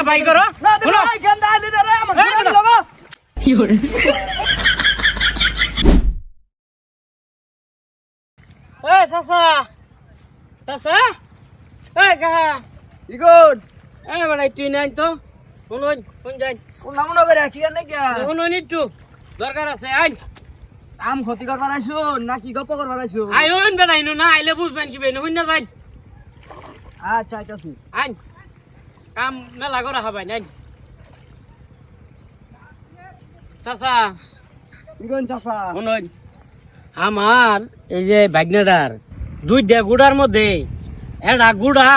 ভাই করো না দে ভাই গেন্দা আইলি রে আমার ঘুরে লাগো কি করে এ চাচা চাচা এ কাহা ইগুড এ বাড়াই তুই নাই তো শুনুন শুন যাই কোন নামনা করে কি আর নাকি শুনুন একটু দরকার আছে আই কাম ক্ষতি করবার আইছো নাকি গপ করবার আইছো আইন বেড়াইনো না আইলে বুঝবেন কি বেনো শুন যাই আচ্ছা আইতাছি আইন কাম মেলা করা হবাই নাই চাচা ইগুন চাচা শুনুন আমার এই যে বাগনাটার দুইটা গুড়ার মধ্যে একটা গুড়া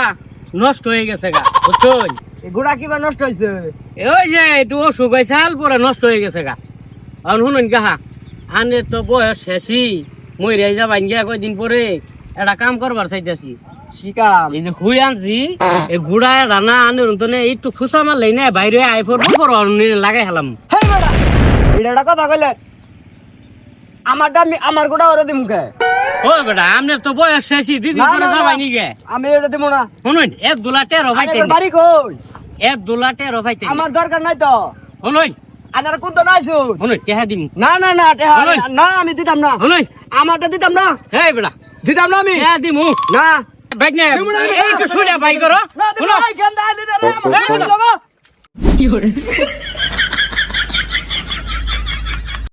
নষ্ট হয়ে গেছে গা বুঝছেন এই গুড়া কিবা নষ্ট হইছে ওই যে একটু অসুখ হয়েছাল পরে নষ্ট হয়ে গেছে গা এখন শুনুন কাহা আনে তো বয়স শেষই মরিয়াই যাবাই গিয়া কয়দিন পরে একটা কাম করবার চাইতেছি শিকাম এই যে হুই আনছি এই গুড়া রান্না আনে অন্তনে একটু খুসা মারলেই না বাইরে আই পর লাগাই হেলাম হেই বেটা এটা কথা কইলে আমার গুড়া ওরে দিমুকে ও বেটা আপনার তো বয়স শেষই দিদি করে যাবাই নি গে আমি এটা দিমু না শুনুন এক দোলা টেরো ভাইতে আমার বাড়ি কই এক দোলা টেরো ভাইতে আমার দরকার নাই তো শুনুন আনার কোন তো নাইছো শুনুন কেহা দিম না না না ওই। না আমি দিতাম না শুনুন আমারটা দিতাম না হেই বেটা দিতাম না আমি কেহা দিমু না বাইকনে এই তো শুনে ভাই করো না দিতাম ভাই গেন্দা আইলি রে আমার ঘুরে লাগো কি করে